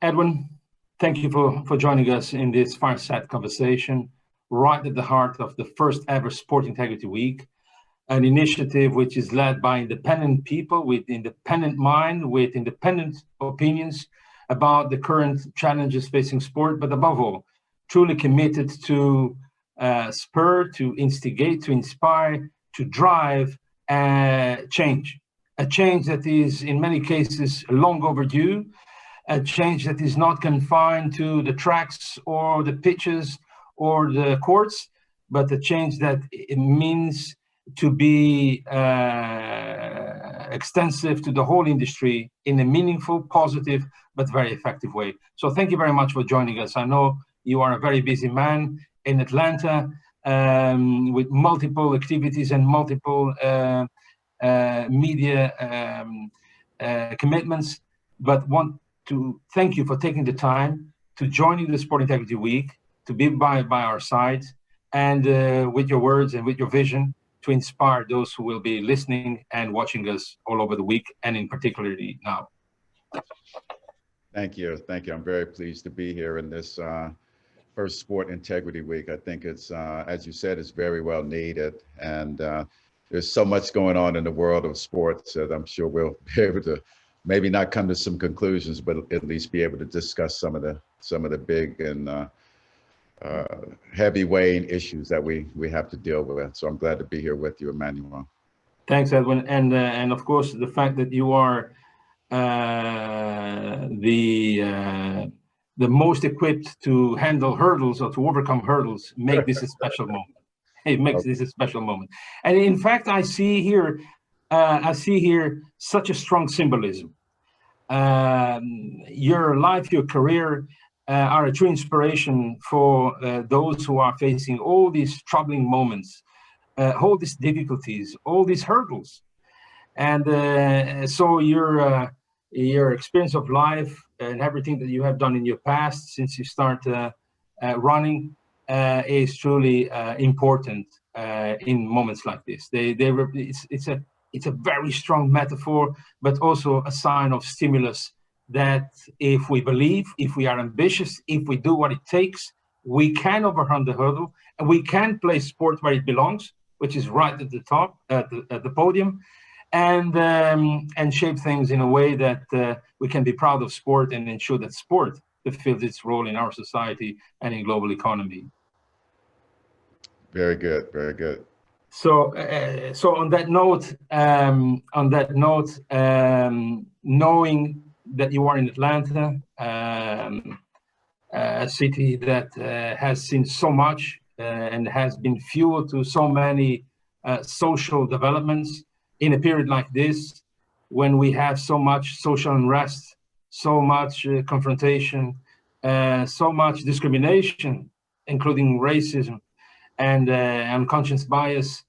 Edwin, thank you for joining us in this Fireside conversation, right at the heart of the first ever Sport Integrity Week, an initiative which is led by independent people with independent mind, with independent opinions about the current challenges facing sport, but above all, truly committed to spur, to instigate, to inspire, to drive change. A change that is, in many cases, long overdue, a change that is not confined to the tracks or the pitches or the courts, but a change that it means to be extensive to the whole industry in a meaningful, positive, but very effective way. So thank you very much for joining us. I know you are a very busy man in Atlanta with multiple activities and multiple media commitments, but want to thank you for taking the time to join the Sport Integrity Week, to be by our side, and with your words and with your vision to inspire those who will be listening and watching us all over the week, and in particularly now. Thank you. Thank you. I'm very pleased to be here in this first Sport Integrity Week. I think it's, as you said, it's very well needed. And there's so much going on in the world of sports that I'm sure we'll be able to maybe not come to some conclusions, but at least be able to discuss some of the big and heavy weighing issues that we have to deal with. So I'm glad to be here with you, Emmanuel. Thanks, Edwin, and of course the fact that you are the most equipped to handle hurdles or to overcome hurdles make this a special moment. It makes this a special moment, and in fact, I see here such a strong symbolism. Your life, your career are a true inspiration for those who are facing all these troubling moments, all these difficulties, all these hurdles. And so your experience of life and everything that you have done in your past since you start running is truly important in moments like this. It's a very strong metaphor, but also a sign of stimulus that if we believe, if we are ambitious, if we do what it takes, we can overcome the hurdle and we can play sport where it belongs, which is right at the top, at the podium, and shape things in a way that we can be proud of sport and ensure that sport fulfills its role in our society and in global economy. Very good, very good. So, on that note, knowing that you are in Atlanta, a city that has seen so much and has been fuel to so many social developments in a period like this, when we have so much social unrest, so much confrontation, so much discrimination, including racism and unconscious bias.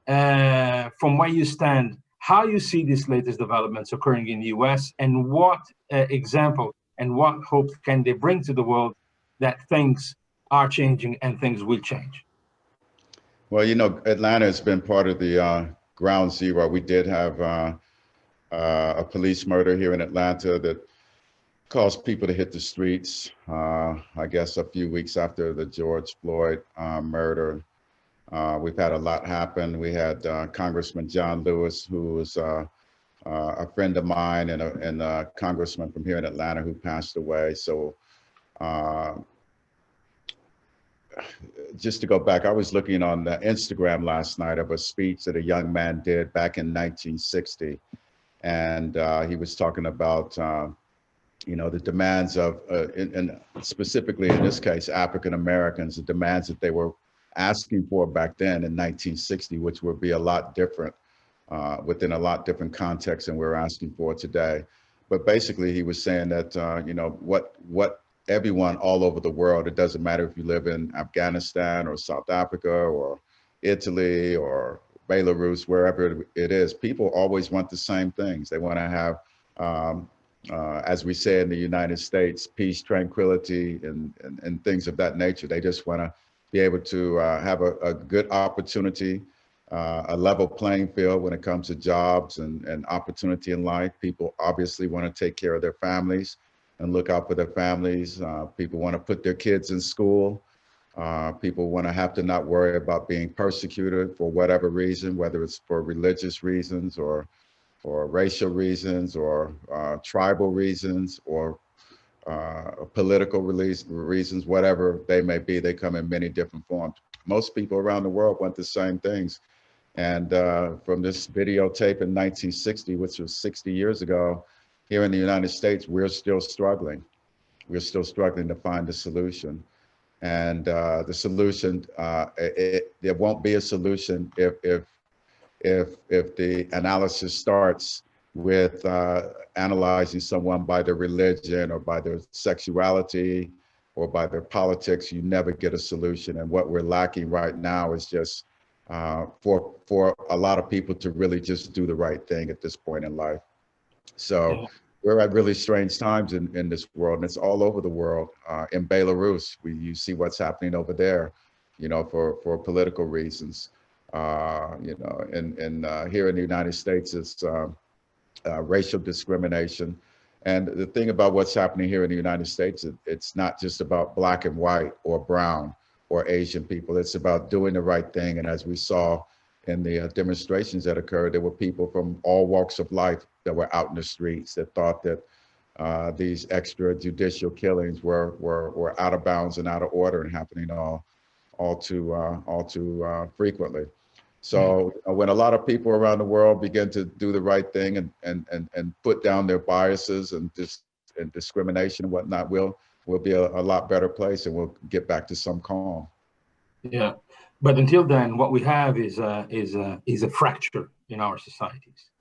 From where you stand, how you see these latest developments occurring in the US, and what example and what hope can they bring to the world that things are changing and things will change? Well, you know, Atlanta has been part of the ground zero. We did have a police murder here in Atlanta that caused people to hit the streets, I guess a few weeks after the George Floyd murder. We've had a lot happen. We had Congressman John Lewis, who was a friend of mine and a congressman from here in Atlanta who passed away. So just to go back, I was looking on the Instagram last night of a speech that a young man did back in 1960. And he was talking about, you know, the demands of, and specifically in this case, African Americans, the demands that they were asking for back then in 1960, which would be a lot different within a lot different context than we're asking for today. But basically, he was saying that, you know, what everyone all over the world, it doesn't matter if you live in Afghanistan or South Africa or Italy or Belarus, wherever it is, people always want the same things. They want to have, as we say in the United States, peace, tranquility, and things of that nature. They just want to be able to have a good opportunity, a level playing field when it comes to jobs and opportunity in life. People obviously want to take care of their families. and look out for their families. People want to put their kids in school. People want to have to not worry about being persecuted for whatever reason, whether it's for religious reasons or racial reasons or tribal reasons or political reasons, whatever they may be. They come in many different forms. Most people around the world want the same things. And from this videotape in 1960, which was 60 years ago, here in the United States, we're still struggling. We're still struggling to find a solution. And the solution, there won't be a solution if the analysis starts with analyzing someone by their religion or by their sexuality or by their politics. You never get a solution. And what we're lacking right now is just for a lot of people to really just do the right thing at this point in life. So we're at really strange times in this world, and it's all over the world. In Belarus, you see what's happening over there, you know, for political reasons. You know, and here in the United States, it's racial discrimination. And the thing about what's happening here in the United States, it's not just about black and white or brown or Asian people. It's about doing the right thing. And as we saw in the demonstrations that occurred, there were people from all walks of life that were out in the streets that thought that these extrajudicial killings were out of bounds and out of order and happening all too frequently. So when a lot of people around the world begin to do the right thing and put down their biases and discrimination and whatnot, we'll be a lot better place, and we'll get back to some calm. Yeah, but until then, what we have is a fracture in our societies.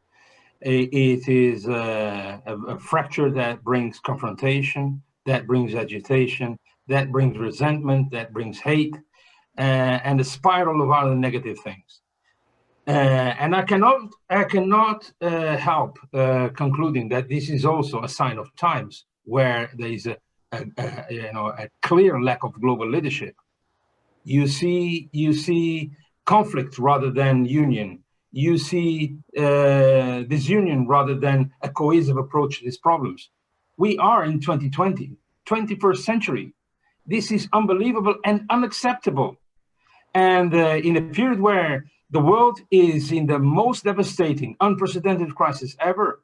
It is a fracture that brings confrontation, that brings agitation, that brings resentment, that brings hate, and a spiral of other negative things. And I cannot help concluding that this is also a sign of times where there is a clear lack of global leadership. You see conflict rather than union. You see disunion rather than a cohesive approach to these problems. We are in 2020, 21st century. This is unbelievable and unacceptable. And in a period where the world is in the most devastating, unprecedented crisis ever,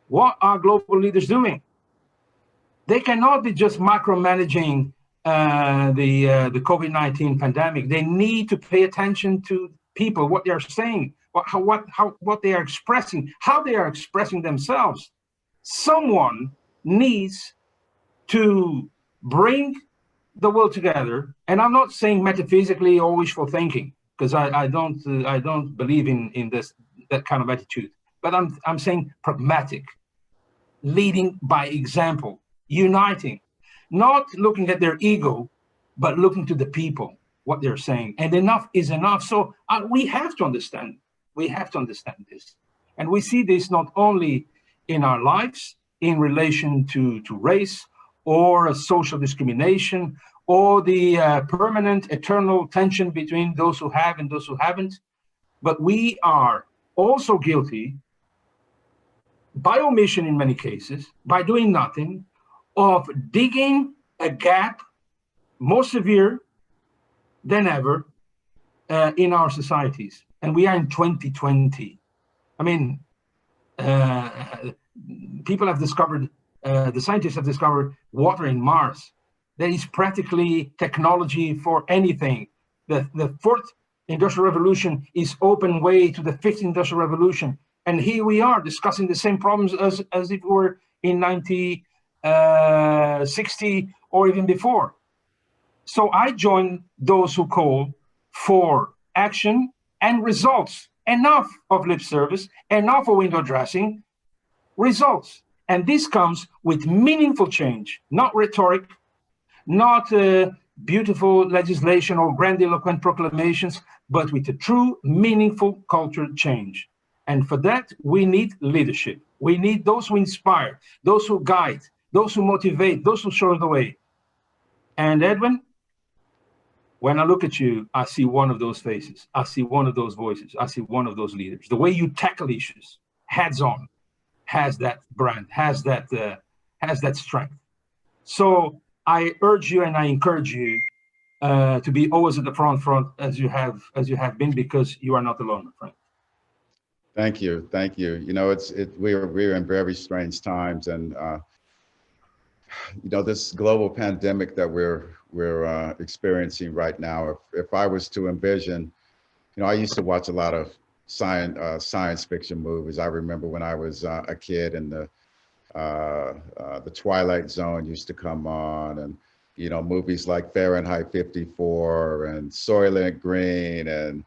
what are global leaders doing? They cannot be just micromanaging the COVID-19 pandemic. They need to pay attention to people, what they are saying, what they are expressing, how they are expressing themselves. Someone needs to bring the world together, and I'm not saying metaphysically or wishful thinking, because I don't believe in that kind of attitude. But I'm saying pragmatic, leading by example, uniting, not looking at their ego, but looking to the people, what they're saying. And enough is enough. So we have to understand. We have to understand this, and we see this not only in our lives in relation to race or social discrimination, or the permanent, eternal tension between those who have and those who haven't. But we are also guilty, by omission in many cases, by doing nothing, of digging a gap more severe than ever in our societies. And we are in 2020. I mean, people have discovered, the scientists have discovered water in Mars. There is practically technology for anything. The fourth industrial revolution is open way to the fifth industrial revolution. And here we are discussing the same problems as if we were in 1960 or even before. So I join those who call for action and results. Enough of lip service, enough of window dressing, results. And this comes with meaningful change, not rhetoric, not beautiful legislation or grandiloquent proclamations, but with a true, meaningful cultural change. And for that, we need leadership. We need those who inspire, those who guide, those who motivate, those who show the way. And Edwin, when I look at you, I see one of those faces. I see one of those voices. I see one of those leaders. The way you tackle issues heads on has that brand, has that has that strength. So I urge you and I encourage you to be always at the front as you have been, because you are not alone, my friend. Thank you, thank you. You know, we're in very strange times, and you know, this global pandemic that we're experiencing right now. If I was to envision, you know, I used to watch a lot of science fiction movies. I remember when I was a kid, and the Twilight Zone used to come on, and you know, movies like Fahrenheit 54 and Soylent Green, and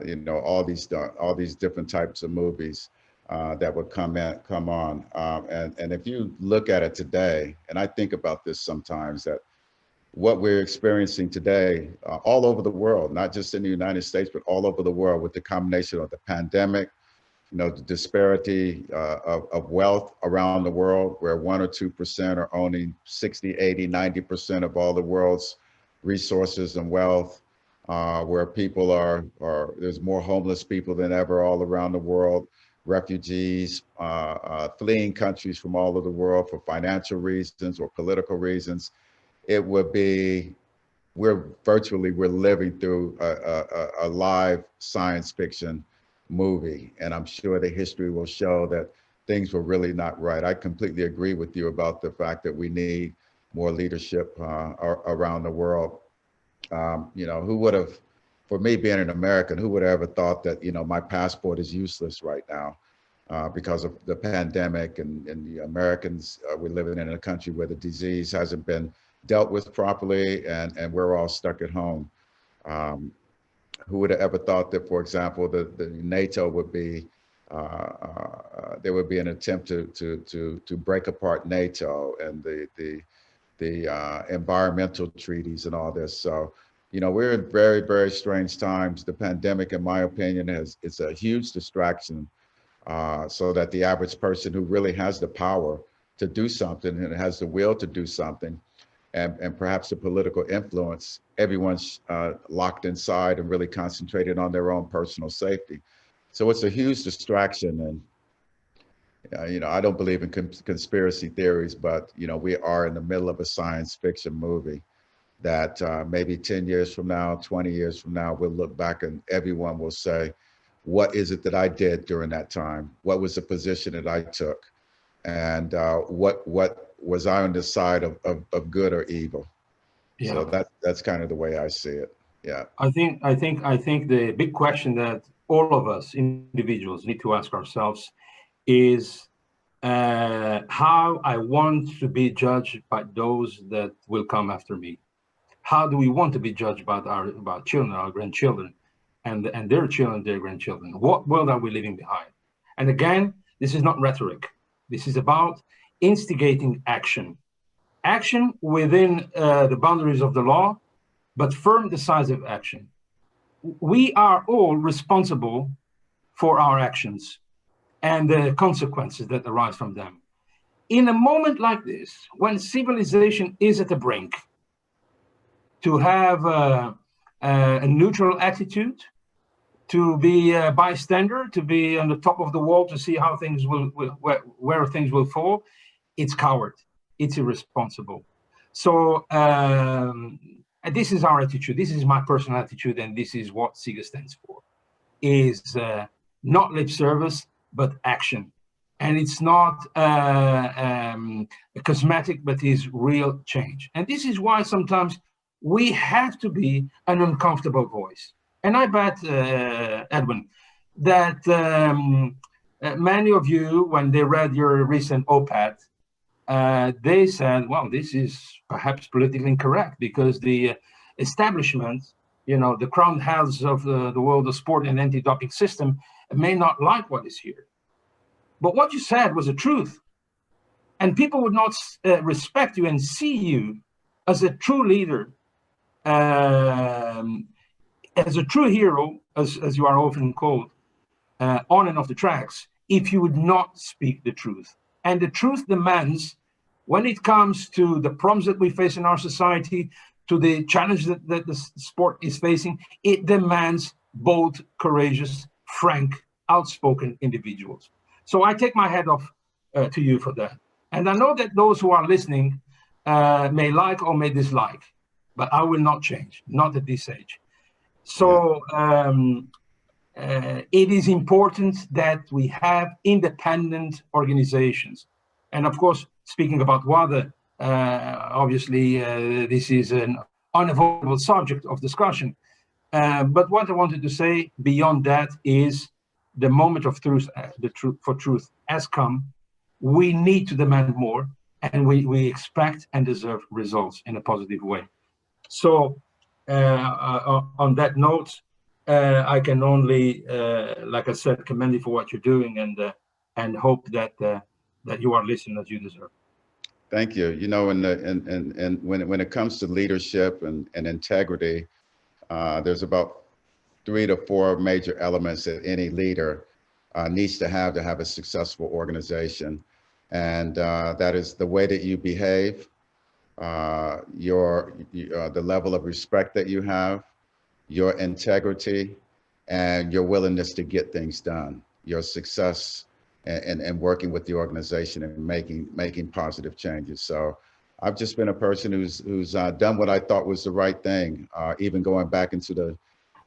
you know, all these different types of movies that would come on. And if you look at it today, and I think about this sometimes, that what we're experiencing today all over the world, not just in the United States, but all over the world, with the combination of the pandemic, you know, the disparity of wealth around the world, where 1 or 2% are owning 60, 80, 90% of all the world's resources and wealth, where people there's more homeless people than ever all around the world, refugees fleeing countries from all over the world for financial reasons or political reasons. It would be, we're living through a live science fiction movie. And I'm sure the history will show that things were really not right. I completely agree with you about the fact that we need more leadership around the world. You know, who would have, for me being an American, who would have ever thought that, you know, my passport is useless right now because of the pandemic, and the Americans, we're living in a country where the disease hasn't been dealt with properly, and we're all stuck at home. Who would have ever thought that, for example, the NATO would be, there would be an attempt to break apart NATO, and the environmental treaties and all this. So, you know, we're in very, very strange times. The pandemic, in my opinion, it's a huge distraction, so that the average person who really has the power to do something and has the will to do something, and perhaps the political influence, everyone's locked inside and really concentrated on their own personal safety. So it's a huge distraction. And you know, I don't believe in conspiracy theories, but you know, we are in the middle of a science fiction movie that maybe 10 years from now, 20 years from now, we'll look back and everyone will say, what is it that I did during that time? What was the position that I took? And what was I on the side of good or evil? Yeah. So that's kind of the way I see it. Yeah. I think the big question that all of us individuals need to ask ourselves is how I want to be judged by those that will come after me. How do we want to be judged by our children, our grandchildren, and their children, their grandchildren? What world are we leaving behind? And again, this is not rhetoric. This is about instigating action. Action within the boundaries of the law, but firm, decisive action. We are all responsible for our actions and the consequences that arise from them. In a moment like this, when civilization is at the brink, to have a neutral attitude, to be a bystander, to be on the top of the wall to see how things where things will fall, it's coward, it's irresponsible. So this is our attitude. This is my personal attitude, and this is what SIGA stands for: is not lip service, but action. And it's not a cosmetic, but is real change. And this is why sometimes we have to be an uncomfortable voice. And I bet, Edwin, that many of you, when they read your recent op-ed, they said, well, this is perhaps politically incorrect, because the establishment, you know, the crowned heads of the world of sport and anti-doping system may not like what is here. But what you said was the truth. And people would not respect you and see you as a true leader, as a true hero, as you are often called, on and off the tracks, if you would not speak the truth. And the truth demands, when it comes to the problems that we face in our society, to the challenge that the sport is facing, it demands bold, courageous, frank, outspoken individuals. So I take my hat off to you for that. And I know that those who are listening may like or may dislike, but I will not change, not at this age. So it is important that we have independent organizations. And of course, speaking about WADA, obviously, this is an unavoidable subject of discussion. But what I wanted to say beyond that is the moment of truth, the truth for truth has come. We need to demand more, and we expect and deserve results in a positive way. So on that note, I can only, like I said, commend you for what you're doing, and hope that that you are listening as you deserve. Thank you. You know, and when it comes to leadership and integrity, there's about 3 to 4 major elements that any leader needs to have a successful organization. And that is the way that you behave, the level of respect that you have, your integrity, and your willingness to get things done, your success and working with the organization and making positive changes. So I've just been a person who's done what I thought was the right thing, even going back into the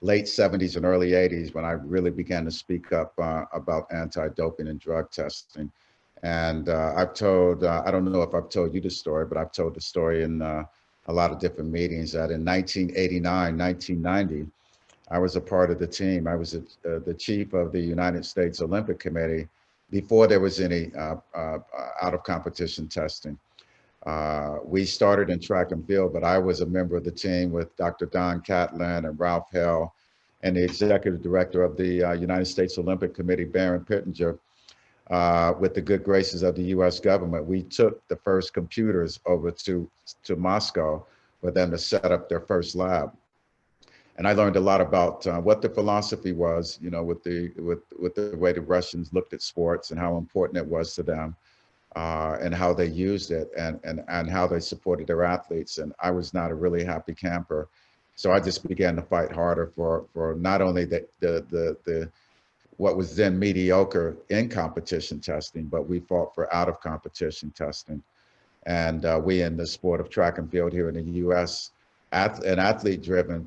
late 70s and early 80s when I really began to speak up about anti-doping and drug testing. And I've told, I don't know if I've told you the story, but I've told the story in a lot of different meetings that in 1989, 1990, I was a part of the team. I was the chief of the United States Olympic Committee before there was any out of competition testing. We started in track and field, but I was a member of the team with Dr. Don Catlin and Ralph Hell and the executive director of the United States Olympic Committee, Baron Pittenger. With the good graces of the US government, we took the first computers over to Moscow for them to set up their first lab. And I learned a lot about what the philosophy was, you know, with the way the Russians looked at sports and how important it was to them, and how they used it and how they supported their athletes. And I was not a really happy camper. So I just began to fight harder for not only the what was then mediocre in competition testing, but we fought for out of competition testing. And we in the sport of track and field here in the US, an athlete-driven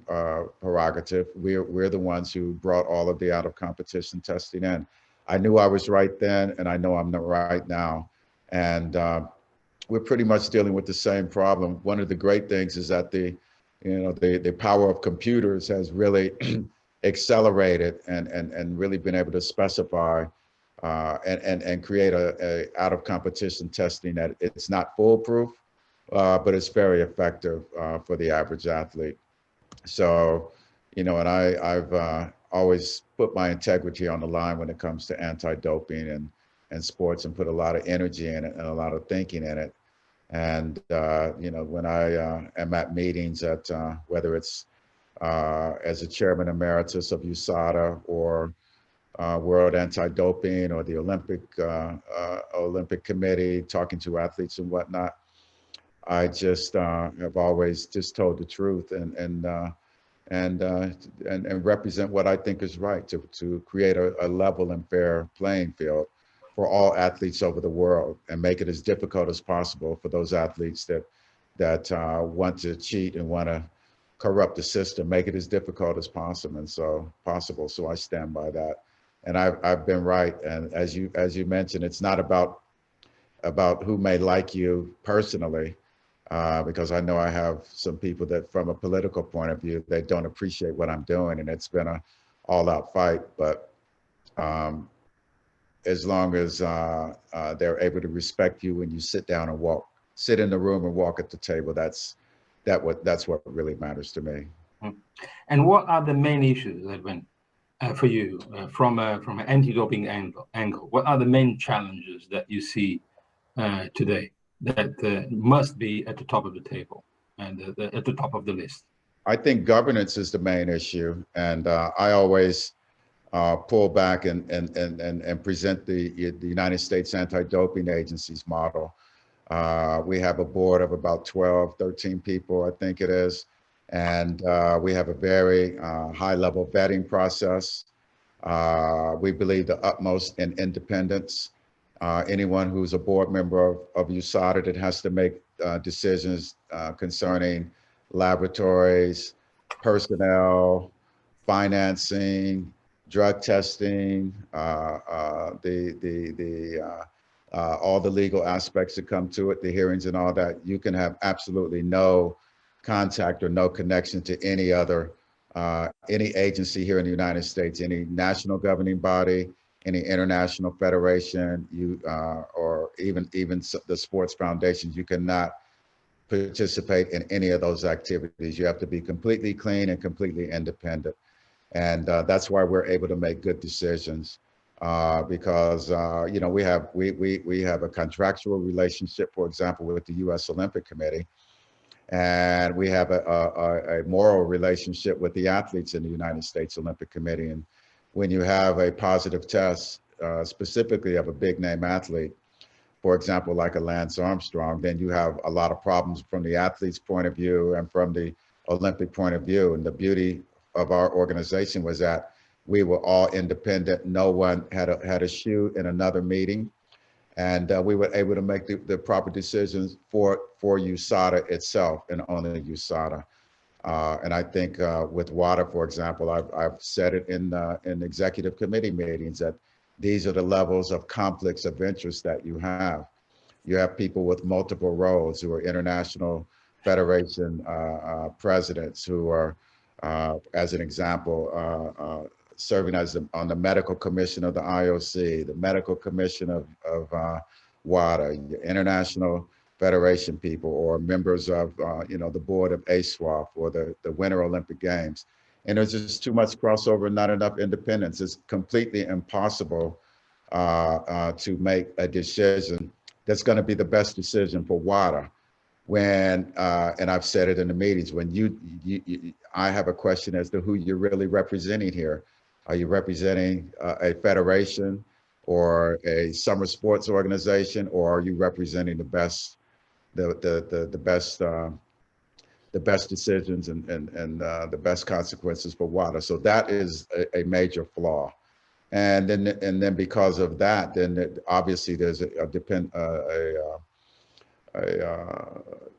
prerogative, we're the ones who brought all of the out of competition testing in. I knew I was right then, and I know I'm not right now. And we're pretty much dealing with the same problem. One of the great things is that the power of computers has really accelerated and really been able to specify and create a out of competition testing that it's not foolproof, but it's very effective for the average athlete. So, you know, and I've always put my integrity on the line when it comes to anti-doping and sports, and put a lot of energy in it and a lot of thinking in it. And, you know, when I am at meetings at whether it's as a chairman emeritus of USADA or World Anti-Doping or the Olympic Committee, talking to athletes and whatnot, I just have always just told the truth and represent what I think is right to create a level and fair playing field for all athletes over the world, and make it as difficult as possible for those athletes that want to cheat and want to corrupt the system, make it as difficult as possible. And so I stand by that. And I've been right. And as you mentioned, it's not about who may like you personally, because I know I have some people that from a political point of view, they don't appreciate what I'm doing, and it's been an all-out fight. But as long as they're able to respect you when you sit down and sit in the room and walk at the table, that's what really matters to me. And what are the main issues, Edwin, for you from an anti-doping angle? What are the main challenges that you see today that must be at the top of the table and at the top of the list? I think governance is the main issue, and I always pull back and present the United States Anti-Doping Agency's model. We have a board of about 12, 13 people, I think it is. And we have a very high-level vetting process. We believe the utmost in independence. anyone who's a board member of USADA that has to make decisions concerning laboratories, personnel, financing, drug testing, all the legal aspects that come to it, the hearings and all that. You can have absolutely no contact or no connection to any agency here in the United States, any national governing body, any international federation, or even the sports foundations. You cannot participate in any of those activities. You have to be completely clean and completely independent. And that's why we're able to make good decisions, because we have a contractual relationship, for example, with the U.S. Olympic Committee, and we have a moral relationship with the athletes in the United States Olympic Committee. And when you have a positive test, specifically of a big name athlete, for example, like a Lance Armstrong, then you have a lot of problems from the athlete's point of view and from the Olympic point of view. And the beauty of our organization was that we were all independent. No one had a shoe in another meeting. And we were able to make the proper decisions for USADA itself and only USADA. And I think with WADA, for example, I've said it in executive committee meetings that these are the levels of conflicts of interest that you have. You have people with multiple roles who are international federation presidents who are, as an example, serving on the medical commission of the IOC, the medical commission of WADA, international federation people, or members of the board of ASWAF or the Winter Olympic Games. And there's just too much crossover and not enough independence. It's completely impossible to make a decision that's going to be the best decision for WADA. When, and I've said it in the meetings, when I have a question as to who you're really representing here. Are you representing a federation or a summer sports organization, or are you representing the best decisions and the best consequences for WADA? So that is a major flaw. And then because of that, then obviously there's a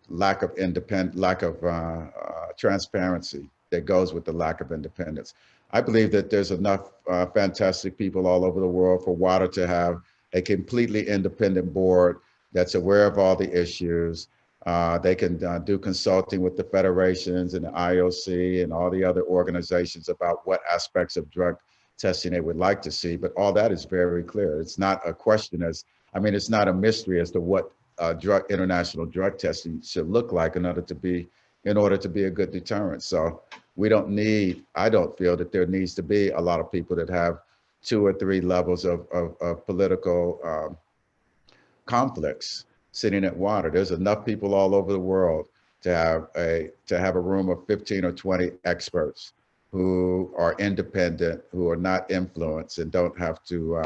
lack of transparency that goes with the lack of independence. I believe that there's enough fantastic people all over the world for WADA to have a completely independent board that's aware of all the issues. They can do consulting with the federations and the IOC and all the other organizations about what aspects of drug testing they would like to see, but all that is very clear. It's not a question it's not a mystery as to what international drug testing should look like in order to be a good deterrent. So I don't feel that there needs to be a lot of people that have 2 or 3 levels of political conflicts sitting at WADA. There's enough people all over the world to have a room of 15 or 20 experts who are independent, who are not influenced and don't have to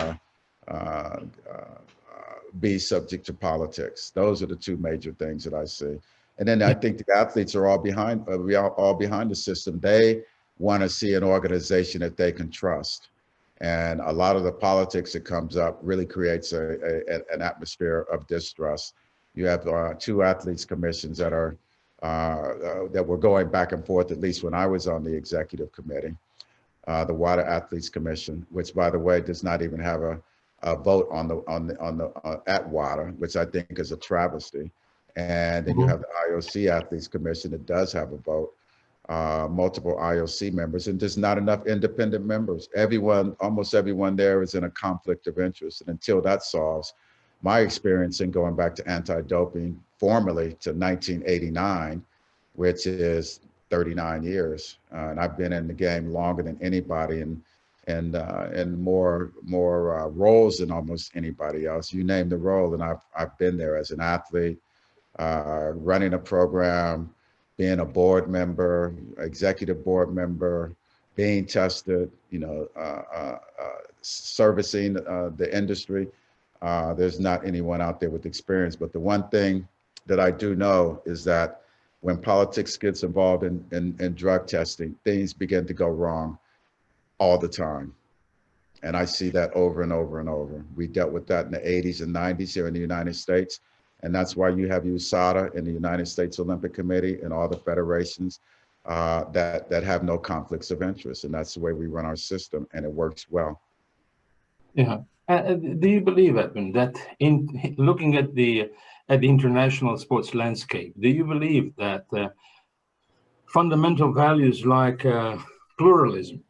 be subject to politics. Those are the 2 major things that I see. And then I think the athletes are all behind the system. They want to see an organization that they can trust. And a lot of the politics that comes up really creates an atmosphere of distrust. You have 2 athletes commissions that were going back and forth, at least when I was on the executive committee. The WADA Athletes Commission, which by the way, does not even have a vote at WADA, which I think is a travesty. And then you have the IOC Athletes Commission that does have a vote, multiple IOC members, and there's not enough independent members. Almost everyone there is in a conflict of interest. And until that solves, my experience in going back to anti-doping formally to 1989, which is 39 years. And I've been in the game longer than anybody and more roles than almost anybody else. You name the role, and I've been there as an athlete, running a program, being a board member, executive board member, being tested, servicing the industry. There's not anyone out there with experience. But the one thing that I do know is that when politics gets involved in drug testing, things begin to go wrong all the time. And I see that over and over and over. We dealt with that in the 80s and 90s here in the United States. And that's why you have USADA in the United States Olympic Committee and all the federations that have no conflicts of interest. And that's the way we run our system, and it works well. Yeah. Do you believe, Edwin, that in looking at the international sports landscape, do you believe that fundamental values like pluralism,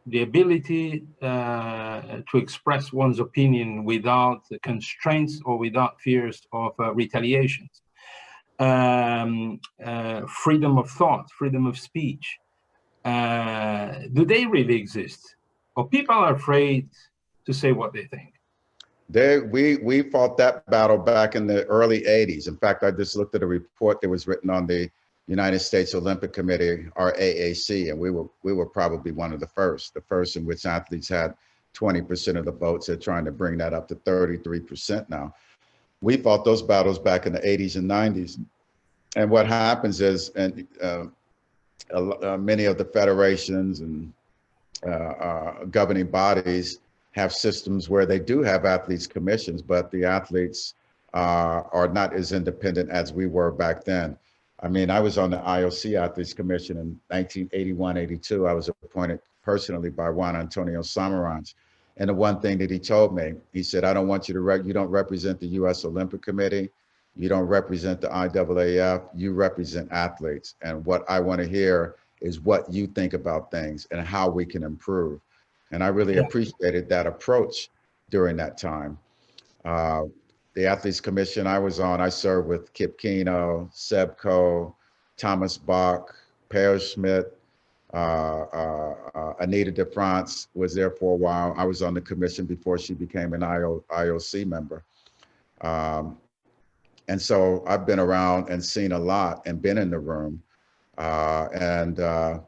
the ability to express one's opinion without constraints or without fears of retaliations, freedom of thought, freedom of speech, do they really exist? Or people are afraid to say what they think? We fought that battle back in the early 80s. In fact, I just looked at a report that was written on the United States Olympic Committee, our AAC, and we were probably one of the first in which athletes had 20% of the votes. They're trying to bring that up to 33% now. We fought those battles back in the 80s and 90s. And what happens is, and many of the federations and governing bodies have systems where they do have athletes commissions, but the athletes are not as independent as we were back then. I mean, I was on the IOC Athletes Commission in 1981-82. I was appointed personally by Juan Antonio Samaranch. And the one thing that he told me, he said, I don't want you to, you don't represent the US Olympic Committee. You don't represent the IAAF, you represent athletes. And what I want to hear is what you think about things and how we can improve. And I really appreciated that approach during that time. The Athletes Commission I was on, I served with Kip Keino, Seb Coe, Thomas Bach, Per Schmidt, Anita DeFrance was there for a while. I was on the commission before she became an IOC member. And so I've been around and seen a lot and been in the room. I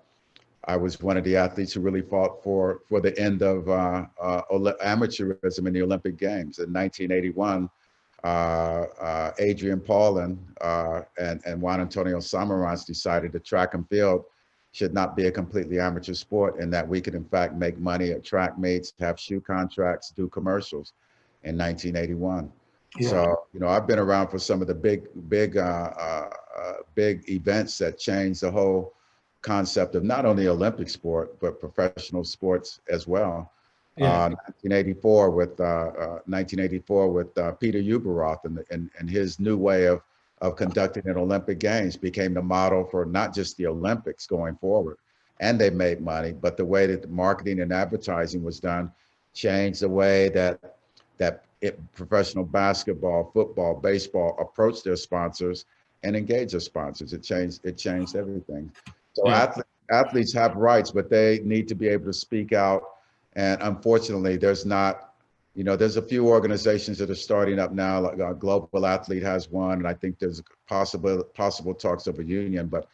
was one of the athletes who really fought for the end of amateurism in the Olympic Games. In 1981, Adrian Paulin and Juan Antonio Samaranch decided that track and field should not be a completely amateur sport, and that we could in fact make money at track meets, have shoe contracts, do commercials in 1981. Yeah. So, you know, I've been around for some of the big events that changed the whole concept of not only Olympic sport, but professional sports as well. Yeah. 1984 with Peter Uberoth and his new way of conducting an Olympic Games became the model for not just the Olympics going forward. And they made money, but the way that the marketing and advertising was done changed the way that professional basketball, football, baseball approached their sponsors and engaged their sponsors. It changed everything. So yeah. Athletes have rights, but they need to be able to speak out. And unfortunately, there's not, you know, there's a few organizations that are starting up now, like Global Athlete has one, and I think there's possible talks of a union. But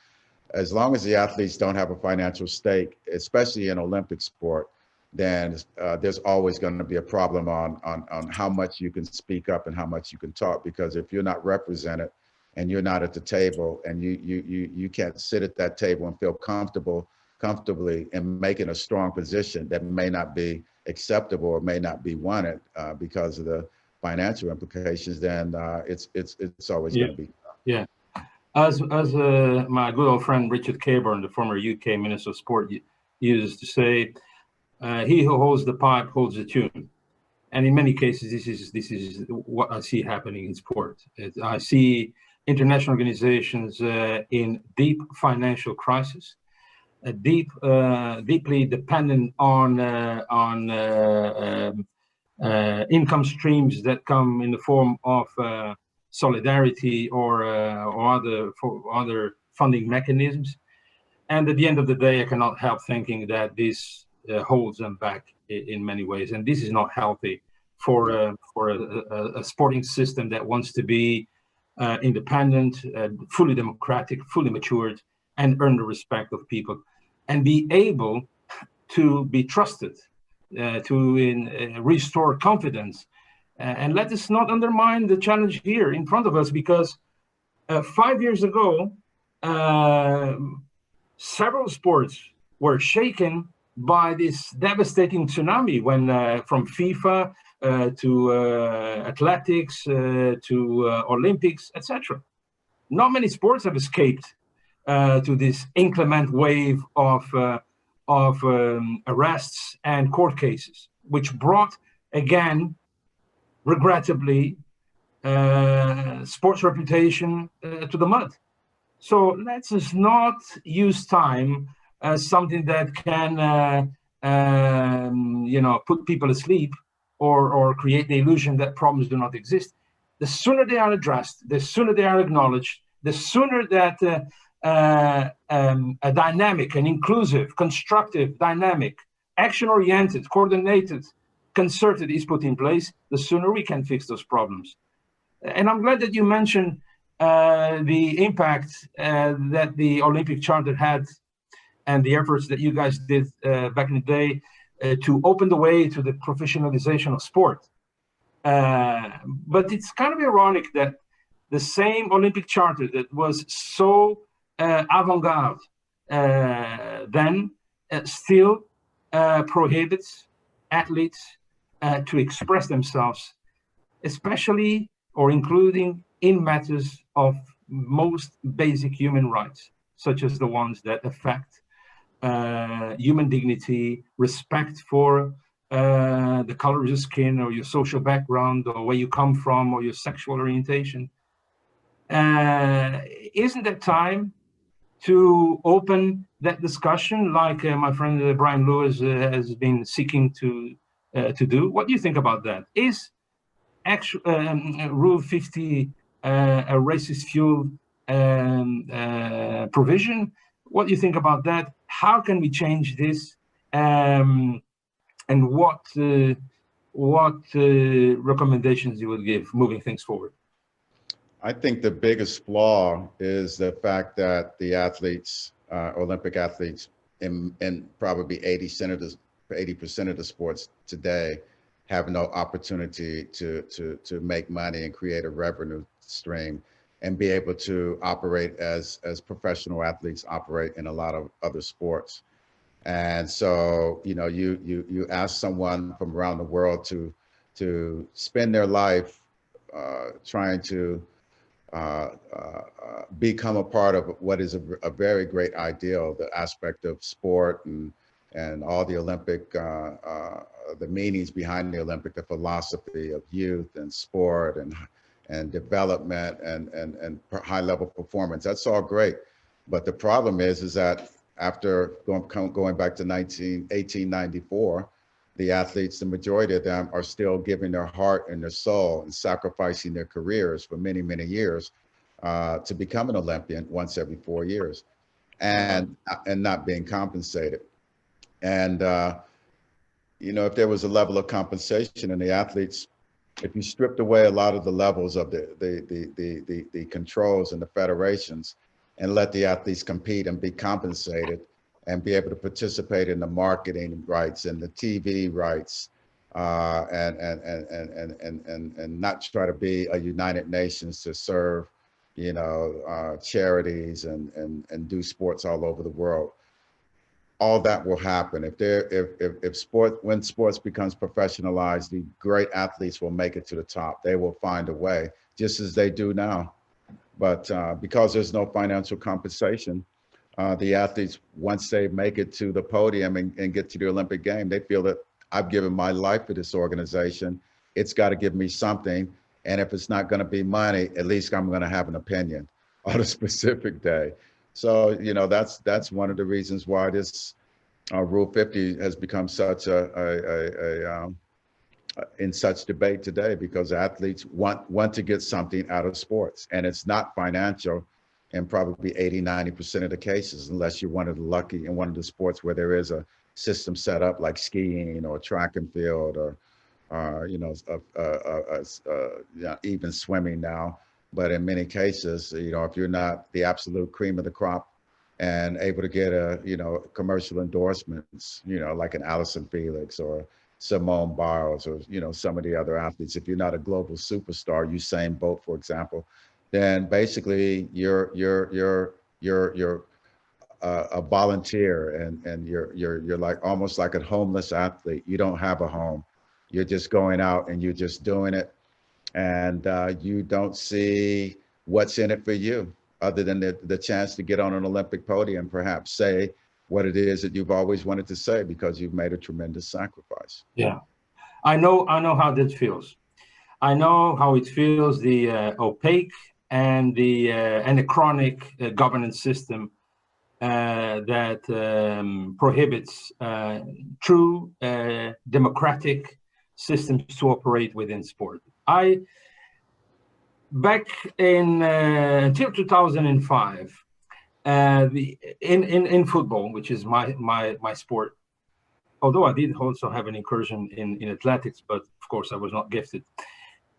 as long as the athletes don't have a financial stake, especially in Olympic sport, then there's always going to be a problem on how much you can speak up and how much you can talk. Because if you're not represented and you're not at the table and you can't sit at that table and feel comfortably in making a strong position that may not be acceptable or may not be wanted because of the financial implications, then it's always going to be tough. Yeah. As my good old friend Richard Caburn, the former UK Minister of Sport, used to say, he who holds the pipe holds the tune. And in many cases, this is what I see happening in sport. I see international organizations in deep financial crisis, deeply dependent on income streams that come in the form of solidarity or other funding mechanisms. And at the end of the day, I cannot help thinking that this holds them back in many ways, and this is not healthy for a sporting system that wants to be independent, fully democratic, fully matured, and earn the respect of people, and be able to be trusted, to restore confidence. And let us not undermine the challenge here in front of us, because 5 years ago, several sports were shaken by this devastating tsunami when from FIFA to athletics to Olympics, etc. Not many sports have escaped to this inclement wave of arrests and court cases, which brought, again, regrettably, sports reputation to the mud. So let's just not use time as something that can, put people asleep or create the illusion that problems do not exist. The sooner they are addressed, the sooner they are acknowledged, the sooner that a dynamic, an inclusive, constructive, dynamic, action-oriented, coordinated, concerted is put in place, the sooner we can fix those problems. And I'm glad that you mentioned the impact that the Olympic Charter had and the efforts that you guys did back in the day to open the way to the professionalization of sport. But it's kind of ironic that the same Olympic Charter that was so avant-garde then still prohibits athletes to express themselves, especially or including in matters of most basic human rights, such as the ones that affect human dignity, respect for the color of your skin or your social background or where you come from or your sexual orientation. Isn't it time to open that discussion like my friend Brian Lewis has been seeking to do? What do you think about that? Is Rule 50 a racist fuel provision? What do you think about that? How can we change this? And what recommendations you would give moving things forward? I think the biggest flaw is the fact that the athletes, Olympic athletes, in probably 80% of the sports today, have no opportunity to make money and create a revenue stream and be able to operate as professional athletes operate in a lot of other sports. And so, you ask someone from around the world to spend their life trying to become a part of what is a very great ideal, the aspect of sport and all the Olympic, the meanings behind the Olympic, the philosophy of youth and sport and development and high level performance. That's all great. But the problem is that after going back to 1894, the athletes, the majority of them are still giving their heart and their soul and sacrificing their careers for many, many years to become an Olympian once every 4 years and not being compensated. And, if there was a level of compensation and the athletes, if you stripped away a lot of the levels of the controls and the federations and let the athletes compete and be compensated and be able to participate in the marketing rights and the TV rights and not try to be a United Nations to serve, charities and do sports all over the world. All that will happen when sports becomes professionalized. The great athletes will make it to the top. They will find a way, just as they do now. But because there's no financial compensation, the athletes, once they make it to the podium and get to the Olympic game, they feel that I've given my life to this organization. It's got to give me something. And if it's not going to be money, at least I'm going to have an opinion on a specific day. So, that's one of the reasons why this Rule 50 has become such in such debate today, because athletes want to get something out of sports, and it's not financial in probably 80-90% of the cases, unless you're one of the lucky in one of the sports where there is a system set up like skiing or track and field or even swimming now. But in many cases, if you're not the absolute cream of the crop and able to get commercial endorsements, like an Allison Felix or Simone Biles or, some of the other athletes, if you're not a global superstar, Usain Bolt, for example, then basically you're a volunteer, and you're like almost like a homeless athlete. You don't have a home. You're just going out and you're just doing it, and you don't see what's in it for you, other than the chance to get on an Olympic podium, perhaps say what it is that you've always wanted to say because you've made a tremendous sacrifice. Yeah, I know how that feels. I know how it feels, the opaque and the chronic governance system that prohibits true democratic systems to operate within sport. Back in until 2005, in football, which is my sport, although I did also have an incursion in athletics, but of course I was not gifted.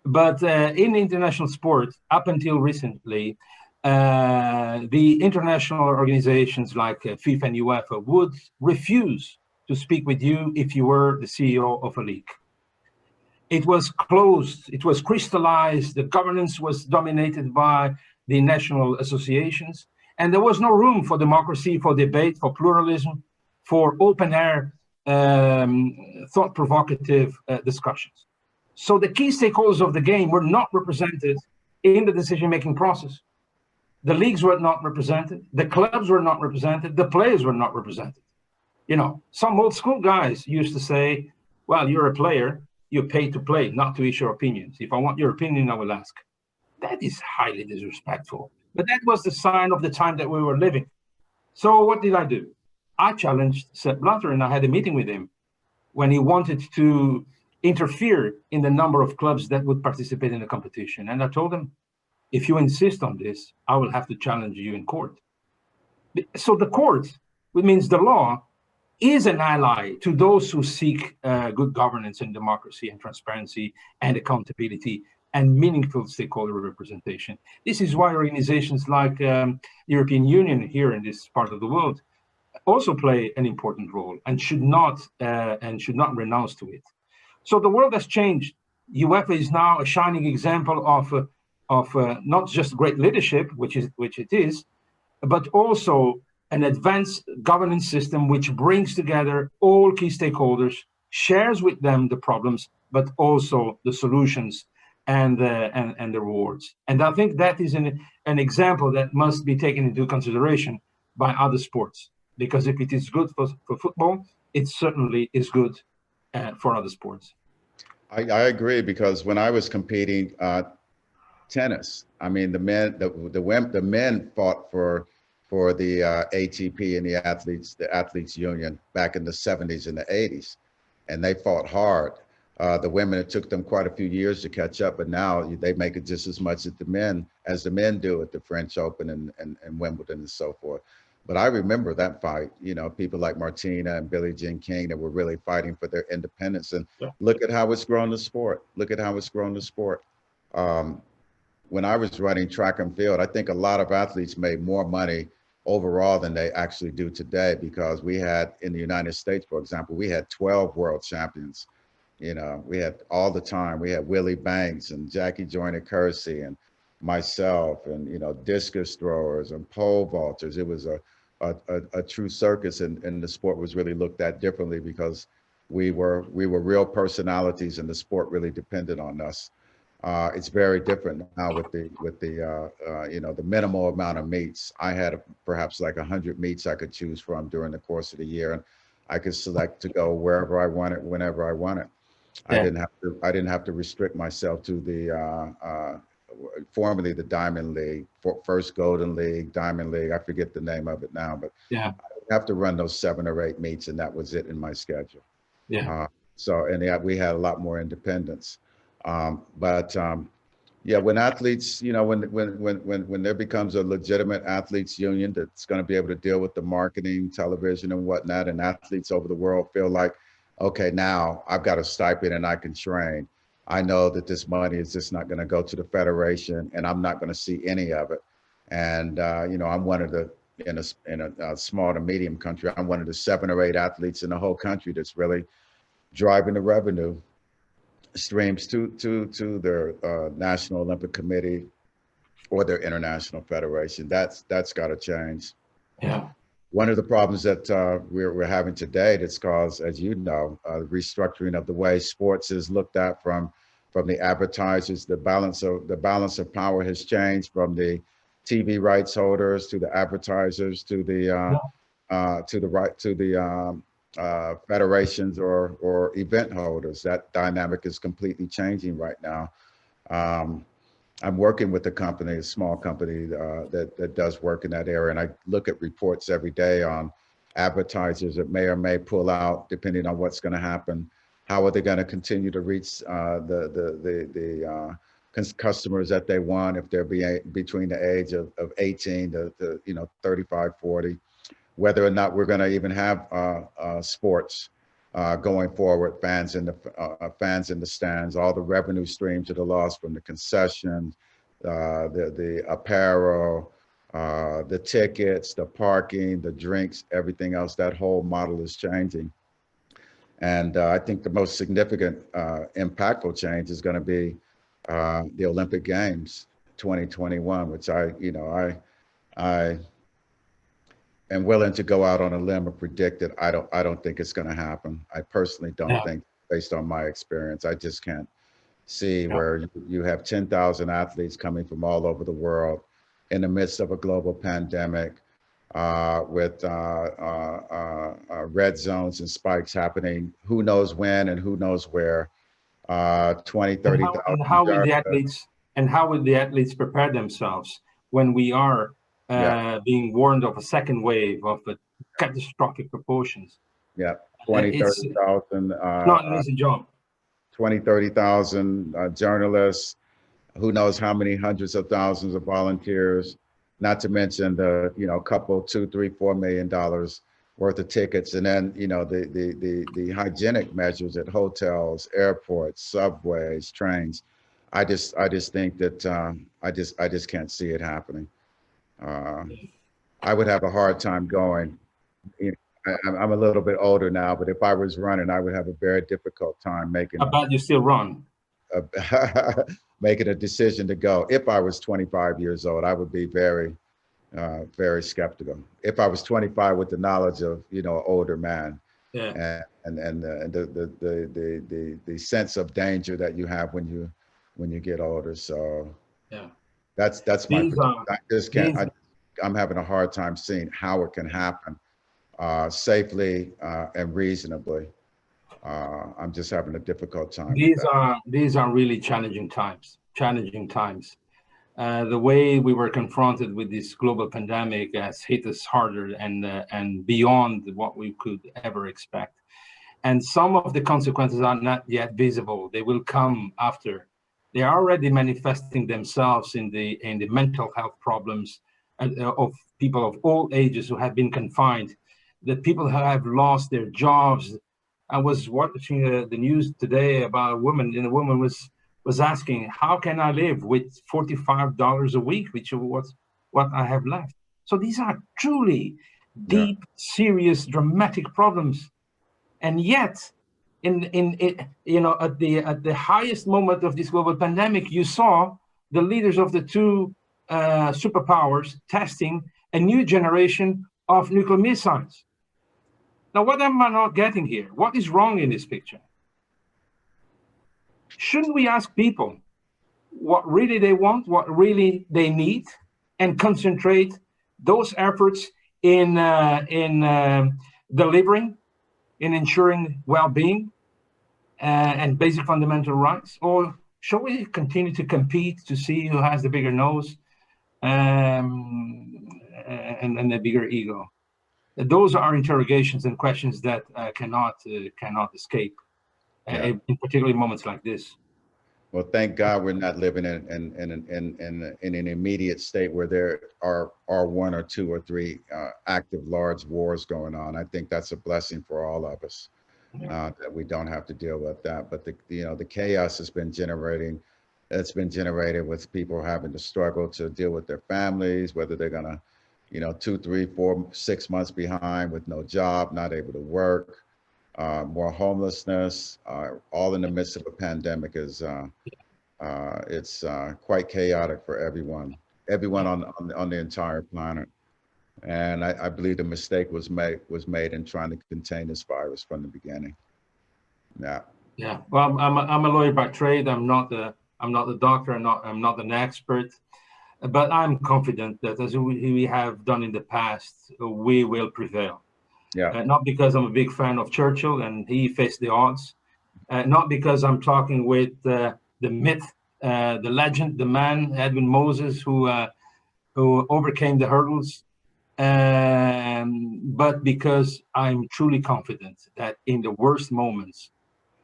But in international sport, up until recently, the international organizations like FIFA and UEFA would refuse to speak with you if you were the CEO of a league. It was closed, it was crystallized, the governance was dominated by the national associations, and there was no room for democracy, for debate, for pluralism, for open air, thought-provocative discussions. So the key stakeholders of the game were not represented in the decision-making process. The leagues were not represented, the clubs were not represented, the players were not represented. You know, some old school guys used to say, well, you're a player, you're paid to play, not to issue opinions. If I want your opinion, I will ask. That is highly disrespectful. But that was the sign of the time that we were living. So what did I do? I challenged Sepp Blatter, and I had a meeting with him when he wanted to interfere in the number of clubs that would participate in the competition. And I told him, if you insist on this, I will have to challenge you in court. So the court, which means the law, is an ally to those who seek good governance and democracy and transparency and accountability and meaningful stakeholder representation. This is why organizations like the European Union here in this part of the world also play an important role and should not renounce to it. So the world has changed. UEFA is now a shining example of not just great leadership, which it is, but also an advanced governance system which brings together all key stakeholders, shares with them the problems, but also the solutions and the rewards. And I think that is an example that must be taken into consideration by other sports, because if it is good for football, it certainly is good for other sports. I agree, because when I was competing tennis, I mean, the men fought for the ATP and the athletes union back in the 70s and the 80s, and they fought hard. The women, it took them quite a few years to catch up, but now they make it just as much as the men do at the French Open and Wimbledon and so forth. But I remember that fight, you know, people like Martina and Billie Jean King that were really fighting for their independence. And look at how it's grown the sport. Look at how it's grown the sport. When I was running track and field, I think a lot of athletes made more money overall than they actually do today, because we had, in the United States, for example, we had 12 world champions. You know, we had all the time. We had Willie Banks and Jackie Joyner-Kersee and myself, and, you know, discus throwers and pole vaulters. It was a true circus, and the sport was really looked at differently because we were real personalities, and the sport really depended on us. It's very different now with the you know, the minimal amount of meets. I had perhaps like 100 meets I could choose from during the course of the year, and I could select to go wherever I wanted, whenever I wanted. Yeah. I didn't have to restrict myself to the formerly the Diamond League, first Golden League, Diamond League. I forget the name of it now, but yeah, I have to run those 7 or 8 meets, and that was it in my schedule. Yeah. So, and we had a lot more independence. Yeah, when athletes, you know, when there becomes a legitimate athletes union that's going to be able to deal with the marketing, television and whatnot, and athletes over the world feel like, okay, now I've got a stipend and I can train. I know that this money is just not going to go to the federation, and I'm not going to see any of it. And, you know, I'm one of the, in a small to medium country, I'm one of the 7 or 8 athletes in the whole country that's really driving the revenue streams to their National Olympic Committee or their international federation. That's got to change. Yeah. One of the problems that we're having today that's caused, as you know, restructuring of the way sports is looked at from the advertisers. The balance of power has changed from the TV rights holders to the advertisers to the federations or event holders. That dynamic is completely changing right now. Um, I'm working with a company, a small company that does work in that area, and I look at reports every day on advertisers that may or may pull out, depending on what's going to happen. How are they going to continue to reach the customers that they want if they're between the age of 18 to 35, 40? Whether or not we're going to even have sports going forward, fans in the stands, all the revenue streams that are lost from the concessions, the apparel, the tickets, the parking, the drinks, everything else. That whole model is changing, and I think the most significant, impactful change is going to be the Olympic Games 2021, which I am willing to go out on a limb and predict that I don't think it's going to happen. I personally don't think, based on my experience, I just can't see where you have 10,000 athletes coming from all over the world in the midst of a global pandemic, with red zones and spikes happening. Who knows when and who knows where? 20, 30,000. And how will the athletes prepare themselves when we are being warned of a second wave of catastrophic proportions? Yeah, 20, 30,000. Not an easy job. 20, 30,000 journalists, who knows how many hundreds of thousands of volunteers, not to mention the, couple, $2, $3, $4 million worth of tickets. And then, the hygienic measures at hotels, airports, subways, trains. I just think that I just can't see it happening. I would have a hard time going. I'm a little bit older now, but if I was running, I would have a very difficult time making. How about you still run? Making a decision to go. If I was 25 years old, I would be very, very skeptical. If I was 25 with the knowledge of, an older man, and the sense of danger that you have when you get older. So that's my. I just can't. I'm having a hard time seeing how it can happen safely and reasonably. I'm just having a difficult time. These are really challenging times. The way we were confronted with this global pandemic has hit us harder and beyond what we could ever expect. And some of the consequences are not yet visible. They will come after. They are already manifesting themselves in the mental health problems of people of all ages who have been confined, the people who have lost their jobs. I was watching the news today about a woman, and the woman was asking, how can I live with $45 a week, which was what I have left? So these are truly deep, serious, dramatic problems. And yet, at the highest moment of this global pandemic, you saw the leaders of the two superpowers testing a new generation of nuclear missiles. Now, what am I not getting here? What is wrong in this picture? Shouldn't we ask people what really they want, what really they need, and concentrate those efforts in delivering, in ensuring well-being and basic fundamental rights? Or shall we continue to compete to see who has the bigger nose and the bigger ego? Those are interrogations and questions that cannot escape, in particularly moments like this. Well, thank God we're not living in an immediate state where there are one or two or three active large wars going on. I think that's a blessing for all of us, that we don't have to deal with that. But the chaos has been generating. It's been generated with people having to struggle to deal with their families, whether they're gonna 2, 3, 4, 6 months behind with no job, not able to work, more homelessness, all in the midst of a pandemic is it's quite chaotic for everyone on the entire planet. And I believe the mistake was made in trying to contain this virus from the beginning. Yeah. Yeah. Well, I'm a lawyer by trade. I'm not a doctor. I'm not an expert. But I'm confident that as we have done in the past, we will prevail. Yeah. Not because I'm a big fan of Churchill and he faced the odds. Not because I'm talking with the myth, the legend, the man, Edwin Moses, who overcame the hurdles. But because I'm truly confident that in the worst moments,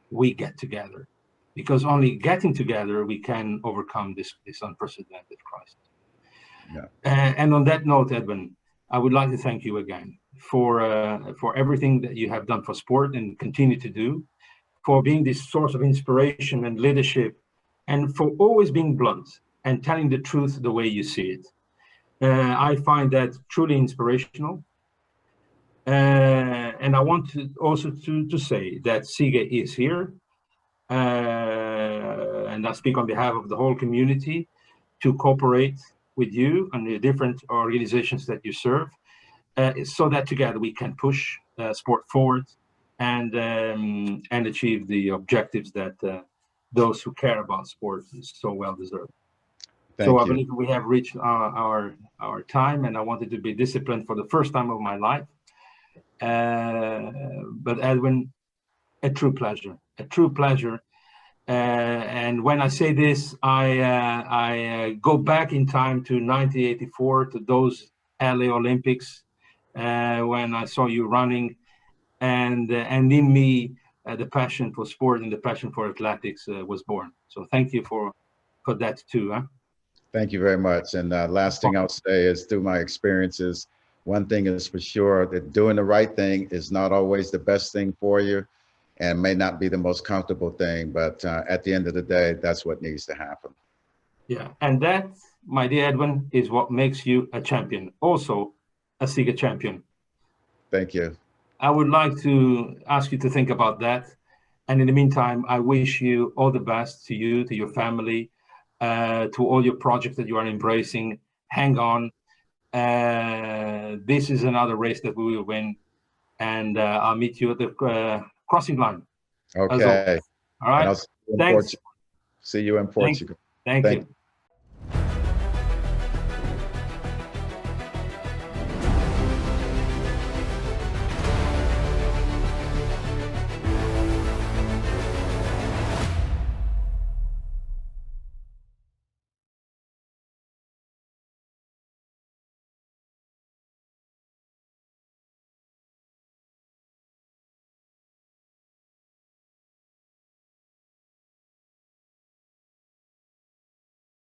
we get together. Because only getting together, we can overcome this unprecedented crisis. Yeah. And on that note, Edwin, I would like to thank you again for everything that you have done for sport and continue to do, for being this source of inspiration and leadership, and for always being blunt and telling the truth the way you see it. I find that truly inspirational. And I want to also to say that SIGA is here, and I speak on behalf of the whole community, to cooperate with you and the different organizations that you serve, so that together we can push sport forward and achieve the objectives that those who care about sport so well deserve. So I believe we have reached our time, and I wanted to be disciplined for the first time of my life. But Edwin, a true pleasure, a true pleasure. And when I say this, I go back in time to 1984, to those LA Olympics, when I saw you running, and in me, the passion for sport and the passion for athletics was born. So thank you for that too. Huh? Thank you very much. And last thing I'll say is, through my experiences, one thing is for sure, that doing the right thing is not always the best thing for you, and may not be the most comfortable thing, but at the end of the day, that's what needs to happen. Yeah, and that, my dear Edwin, is what makes you a champion, also a SIGA champion. Thank you. I would like to ask you to think about that. And in the meantime, I wish you all the best, to you, to your family, to all your projects that you are embracing. Hang on. This is another race that we will win. And I'll meet you at the crossing line. Okay. All right. And I'll Thanks. see you in Portugal. Thank you.